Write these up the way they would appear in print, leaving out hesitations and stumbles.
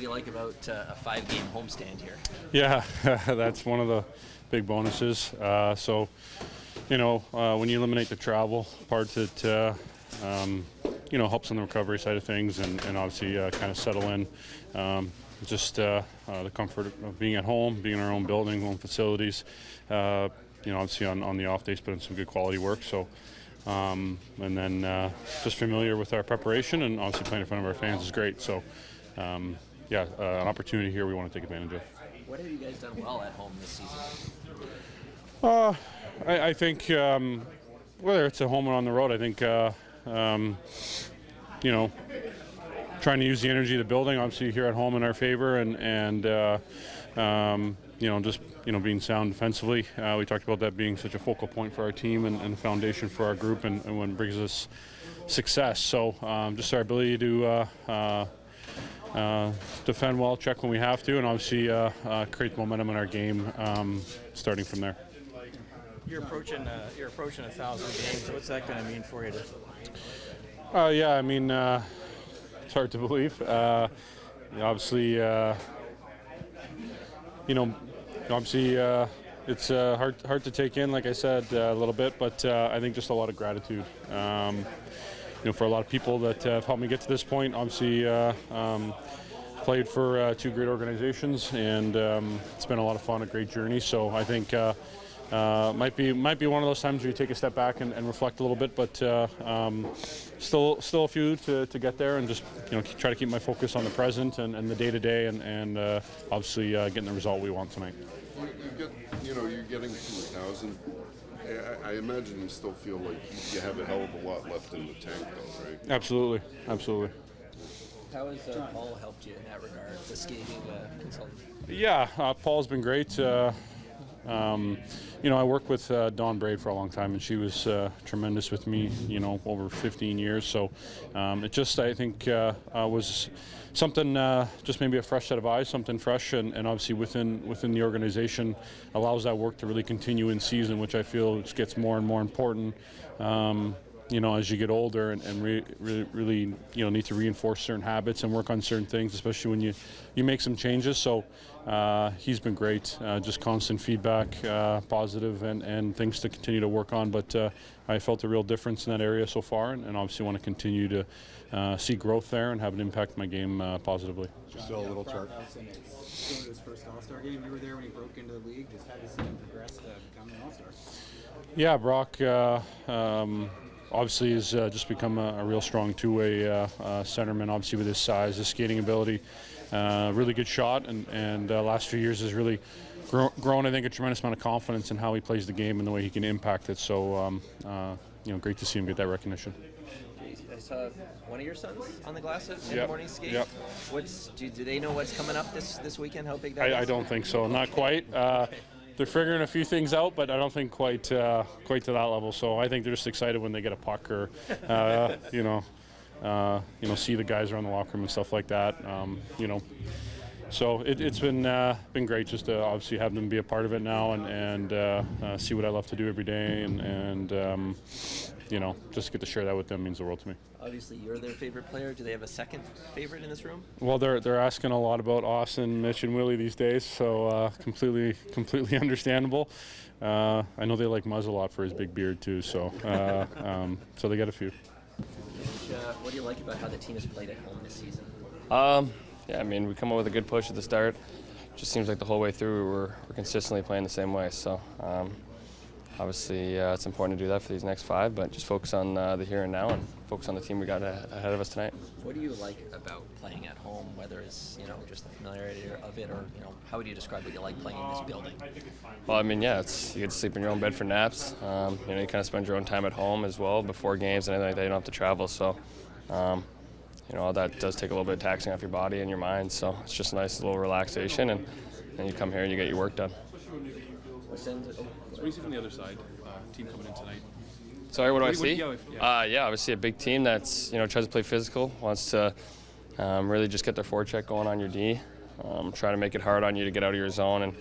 do you like about a 5-game homestand here? Yeah, that's one of the big bonuses. When you eliminate the travel part, it helps on the recovery side of things, and obviously kind of settle in. The comfort of being at home, being in our own building, own facilities. Obviously on the off days, put in some good quality work. So, just familiar with our preparation, and obviously playing in front of our fans is great. So, an opportunity here we want to take advantage of. What have you guys done well at home this season? I think whether it's at home or on the road, I think trying to use the energy of the building, obviously here at home in our favor, and being sound defensively. We talked about that being such a focal point for our team and a foundation for our group, and what brings us success. So just our ability to defend well, check when we have to, and obviously create momentum in our game starting from there. You're approaching 1,000 games. What's that going to mean for you? It's hard to believe. It's hard to take in, like I said, a little bit, but I think just a lot of gratitude. For a lot of people that have helped me get to this point. Obviously, played for 2 great organizations, and it's been a lot of fun, a great journey. So I think might be one of those times where you take a step back and reflect a little bit, but still a few to get there, and just try to keep my focus on the present and the day-to-day, and obviously getting the result we want tonight. You're getting to 1,000. I imagine you still feel like you have a hell of a lot left in the tank, though, right? Absolutely. How has Paul helped you in that regard, the skating consultant? Yeah, Paul's been great. I worked with Dawn Braid for a long time, and she was tremendous with me, over 15 years. So it just, I think, was something, just maybe a fresh set of eyes, something fresh, and obviously within the organization allows that work to really continue in season, which I feel gets more and more important. As you get older and really need to reinforce certain habits and work on certain things, especially when you make some changes. So he's been great, just constant feedback, positive, and things to continue to work on. But I felt a real difference in that area so far, and obviously want to continue to see growth there and have an impact on my game positively. Just a little chart. Going to his first All-Star game, you were there when he broke into the league. Just how to see him progress to become an All-Star? Yeah, Brock. Obviously, has just become a real strong two-way centerman. Obviously, with his size, his skating ability, really good shot, and last few years has really grown. I think a tremendous amount of confidence in how he plays the game and the way he can impact it. So, great to see him get that recognition. I saw one of your sons on the glass in the morning skate. Yep. Do they know what's coming up this weekend? How big that is? I don't think so. Not quite. They're figuring a few things out, but I don't think quite to that level. So I think they're just excited when they get a puck or, see the guys around the locker room and stuff like that. So it's been great just to obviously have them be a part of it now and see what I love to do every day and just get to share that with them means the world to me. Obviously, you're their favorite player. Do they have a second favorite in this room? Well, they're asking a lot about Austin, Mitch, and Willie these days, so completely understandable. I know they like Muzz a lot for his big beard too, so so they got a few. What do you like about how the team has played at home this season? We come up with a good push at the start. Just seems like the whole way through we're consistently playing the same way. So obviously it's important to do that for these next 5, but just focus on the here and now and focus on the team we got ahead of us tonight. What do you like about playing at home, whether it's just the familiarity of it, or how would you describe what you like playing in this building? Well, you get to sleep in your own bed for naps. You kind of spend your own time at home as well before games and anything like that. You don't have to travel, so all that does take a little bit of taxing off your body and your mind. So it's just a nice little relaxation, and then you come here and you get your work done. What do you see from the other side, team coming in tonight? Sorry, what do I see? Obviously a big team that's tries to play physical, wants to really just get their forecheck going on your D, try to make it hard on you to get out of your zone and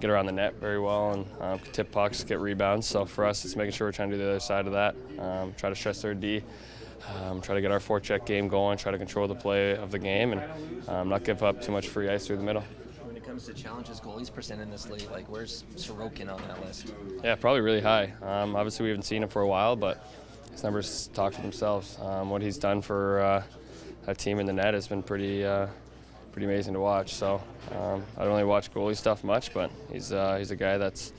get around the net very well and tip pucks, get rebounds. So for us, it's making sure we're trying to do the other side of that, try to stress their D try to get our forecheck game going, try to control the play of the game, and not give up too much free ice through the middle. When it comes to challenges goalies percent in this league, like where's Sorokin on that list? Yeah, probably really high. Obviously, we haven't seen him for a while, but his numbers talk for themselves. What he's done for a team in the net has been pretty amazing to watch. So I don't really watch goalie stuff much, but he's a guy that's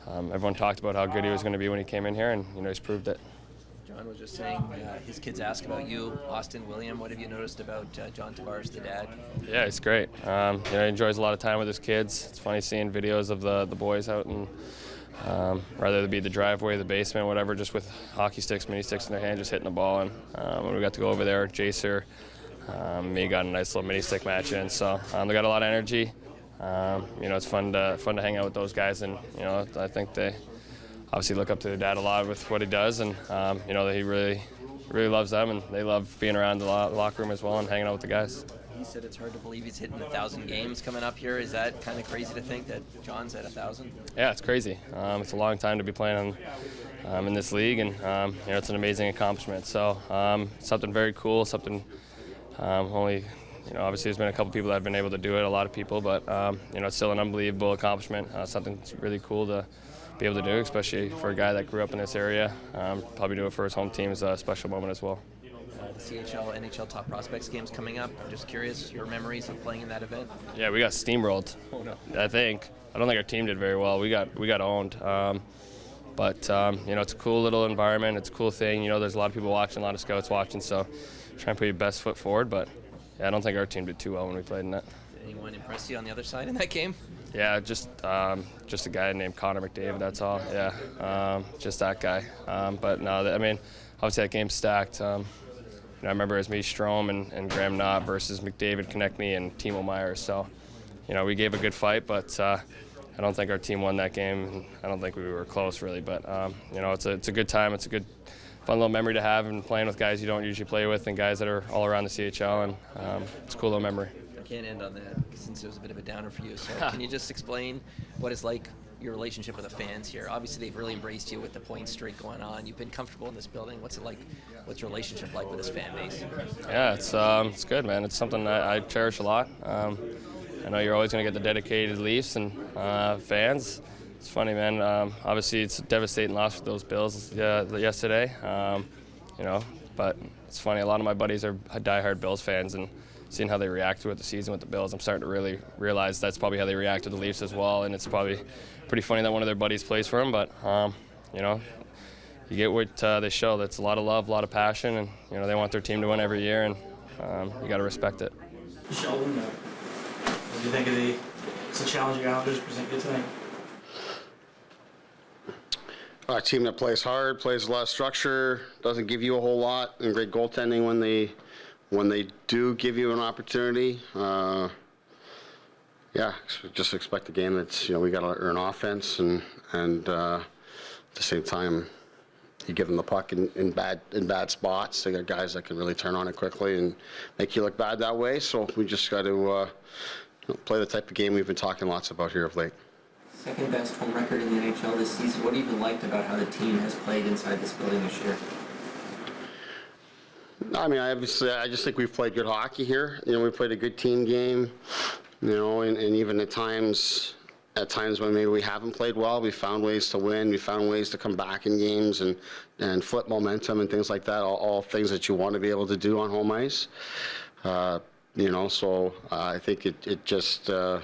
everyone talked about how good he was going to be when he came in here, and he's proved it. John was just saying his kids ask about you, Austin, William. What have you noticed about John Tavares, the dad? Yeah, he's great. He enjoys a lot of time with his kids. It's funny seeing videos of the boys out in rather it be the driveway, the basement, whatever, just with hockey sticks, mini sticks in their hand, just hitting the ball. And when we got to go over there, Jacer, me got a nice little mini stick match in. So they got a lot of energy. It's fun to hang out with those guys, and I think they obviously look up to their dad a lot with what he does, and that he really loves them, and they love being around the locker room as well and hanging out with the guys. He said it's hard to believe he's hitting 1,000 games coming up here. Is that kind of crazy to think that John's at 1,000? Yeah, it's crazy. It's a long time to be playing in this league, and it's an amazing accomplishment. So something very cool, something only. Obviously there's been a couple people that have been able to do it, a lot of people, but it's still an unbelievable accomplishment. Something really cool to be able to do, especially for a guy that grew up in this area. Probably do it for his home team is a special moment as well. The CHL, NHL Top Prospects games coming up. I'm just curious, your memories of playing in that event? Yeah, we got steamrolled. Oh no. I don't think our team did very well. We got owned. But it's a cool little environment. It's a cool thing. There's a lot of people watching, a lot of scouts watching. So try and put your best foot forward. But yeah, I don't think our team did too well when we played in that. Did anyone impress you on the other side in that game? Yeah, just a guy named Connor McDavid. That's all. Yeah, just that guy. But no, obviously that game's stacked. I remember it was me, Strome, and Graham Knott versus McDavid, Konechny, and Timo Meier. So, we gave a good fight, but I don't think our team won that game. I don't think we were close, really. But, it's a good time. It's a good, fun little memory to have, and playing with guys you don't usually play with and guys that are all around the CHL, and it's a cool little memory. I can't end on that since it was a bit of a downer for you. So can you just explain what it's like, your relationship with the fans here? Obviously, they've really embraced you with the point streak going on. You've been comfortable in this building. What's it like? What's your relationship like with this fan base? Yeah, it's good, man. It's something I cherish a lot. I know you're always going to get the dedicated Leafs and fans. It's funny, man. Obviously, it's a devastating loss for those Bills yesterday. But it's funny. A lot of my buddies are diehard Bills fans, and seeing how they react to the season with the Bills, I'm starting to really realize that's probably how they react to the Leafs as well. And it's probably pretty funny that one of their buddies plays for them. But you get what they show. That's a lot of love, a lot of passion, and they want their team to win every year, and you got to respect it. Sheldon, what do you think of the challenging Islanders presented tonight? A team that plays hard, plays a lot of structure, doesn't give you a whole lot, and great goaltending when they do give you an opportunity. Just expect a game that's we got to earn offense, and at the same time, you give them the puck in bad spots. They got guys that can really turn on it quickly and make you look bad that way. So we just got to play the type of game we've been talking lots about here of late. Second best home record in the NHL this season. What have you liked about how the team has played inside this building this year? I just think we've played good hockey here. We played a good team game. And even at times when maybe we haven't played well, we found ways to win. We found ways to come back in games and flip momentum and things like that. All things that you want to be able to do on home ice. So I think it just a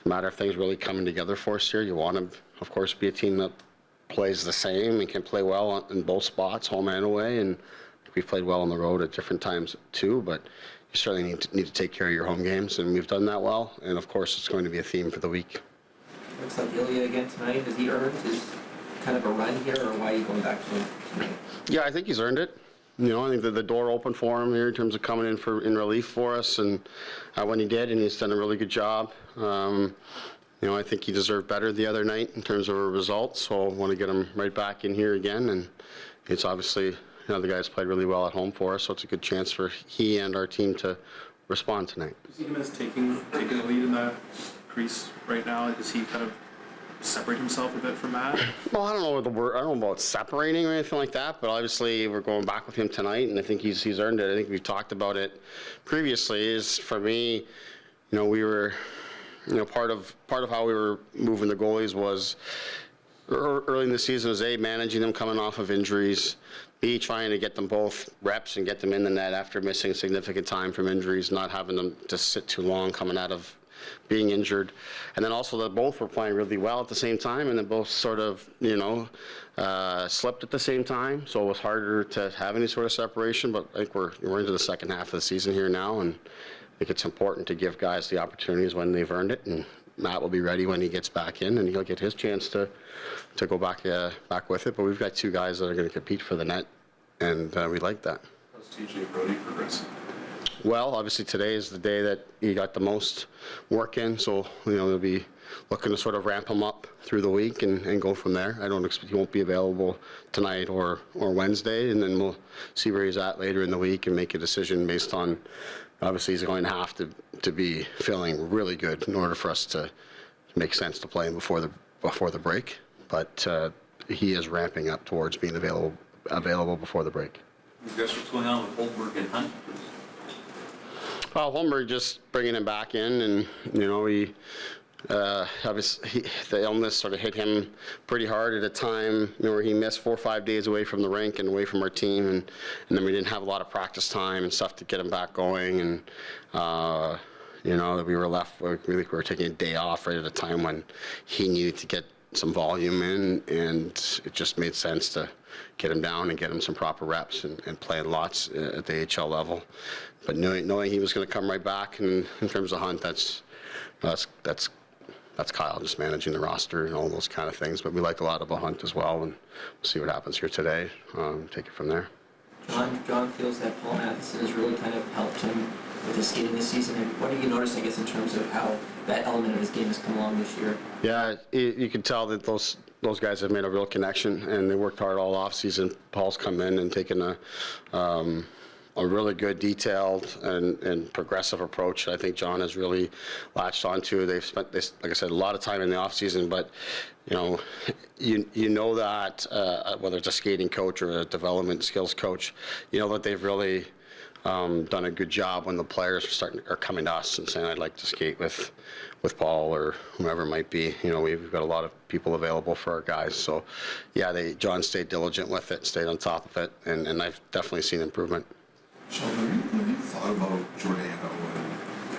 matter of things really coming together for us here. You want to, of course, be a team that plays the same and can play well in both spots, home and away. And we've played well on the road at different times too, but you certainly need to take care of your home games, and we've done that well. And of course, it's going to be a theme for the week. Looks like Ilya again tonight. Has he earned his kind of a run here, or why are you going back to him tonight? Yeah, I think he's earned it. I think the door opened for him here in terms of coming in relief for us, and when he did, and he's done a really good job. I think he deserved better the other night in terms of a result, so I want to get him right back in here again. And it's obviously, the guys played really well at home for us, so it's a good chance for he and our team to respond tonight. Do you see him as taking the lead in the crease right now? Is he kind of separate himself a bit from Matt? Well, I don't know the word. I don't know about separating or anything like that, but obviously we're going back with him tonight, and I think he's earned it. I think we've talked about it previously. Is for me, we were, part of how we were moving the goalies was early in the season was A, managing them coming off of injuries, B, trying to get them both reps and get them in the net after missing significant time from injuries, not having them to sit too long coming out of being injured. And then also that both were playing really well at the same time, and then both sort of, slipped at the same time. So it was harder to have any sort of separation, but I think we're into the second half of the season here now, and I think it's important to give guys the opportunities when they've earned it, and Matt will be ready when he gets back in, and he'll get his chance to go back with it. But we've got two guys that are going to compete for the net, and we like that. How's TJ Brody progressing? Well, obviously today is the day that he got the most work in, so we'll be looking to sort of ramp him up through the week and go from there. I don't expect he won't be available tonight or Wednesday, and then we'll see where he's at later in the week and make a decision based on. Obviously, he's going to have to be feeling really good in order for us to make sense to play him before the break. But he is ramping up towards being available before the break. Guess what's going on with Holmberg and Hunt? Well, Holmberg just bringing him back in, and obviously the illness sort of hit him pretty hard at a time where he missed 4 or 5 days away from the rink and away from our team, and then we didn't have a lot of practice time and stuff to get him back going, and that we were left. We were taking a day off right at a time when he needed to get some volume in, and it just made sense to get him down and get him some proper reps and playing lots at the AHL level. But knowing he was going to come right back, and in terms of Hunt, that's Kyle just managing the roster and all those kind of things. But we like a lot about Hunt as well, and we'll see what happens here today. Take it from there. John feels that Paul Matheson has really kind of helped him with his skating this season. What have you noticed, I guess, in terms of how that element of his game has come along this year? Yeah, you can tell that those guys have made a real connection, and they worked hard all off season. Paul's come in and taken a really good, detailed, and progressive approach. I think John has really latched onto. They've spent this, like I said, a lot of time in the off season, but you know that whether it's a skating coach or a development skills coach, that they've really done a good job when the players are coming to us and saying, I'd like to skate with Paul or whomever it might be. We've got a lot of people available for our guys. So, yeah, John stayed diligent with it, stayed on top of it, and I've definitely seen improvement. Sheldon, have you thought about Giordano?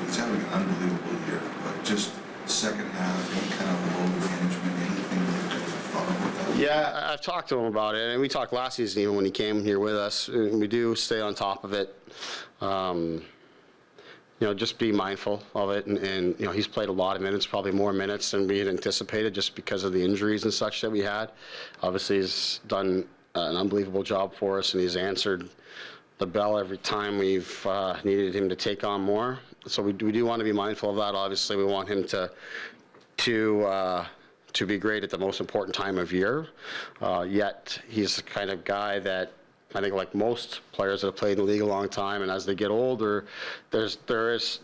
He's having an unbelievable year, but just second half, any kind of load management, anything that you've thought about that? Yeah, I've talked to him about it, and we talked last season even when he came here with us. We do stay on top of it. Just be mindful of it, and he's played a lot of minutes, probably more minutes than we had anticipated just because of the injuries and such that we had. Obviously, he's done an unbelievable job for us, and he's answered the bell every time we've needed him to take on more. So we do want to be mindful of that. Obviously, we want him to be great at the most important time of year. Yet he's the kind of guy that I think, like most players that have played in the league a long time, and as they get older, there is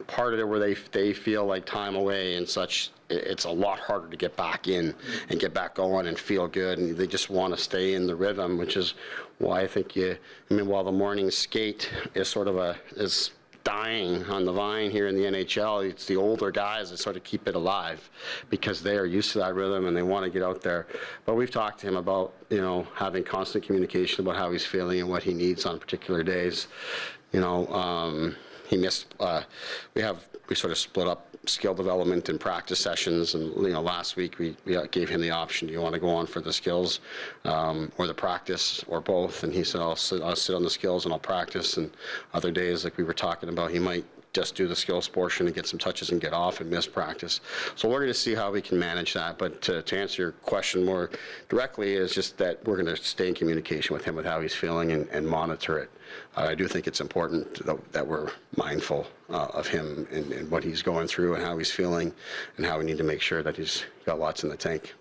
part of it where they feel like time away and such. It's a lot harder to get back in and get back going and feel good, and they just want to stay in the rhythm, which is why I think while the morning skate is sort of is dying on the vine here in the NHL, it's the older guys that sort of keep it alive because they are used to that rhythm and they want to get out there. But we've talked to him about, having constant communication about how he's feeling and what he needs on particular days. He missed, we sort of split up skill development and practice sessions, and last week we gave him the option, do you want to go on for the skills or the practice or both, and he said I'll sit on the skills and I'll practice, and other days, like we were talking about, he might just do the skills portion and get some touches and get off and miss practice. So we're going to see how we can manage that, but to answer your question more directly is just that we're going to stay in communication with him with how he's feeling and monitor it. I do think it's important that we're mindful of him and what he's going through and how he's feeling and how we need to make sure that he's got lots in the tank.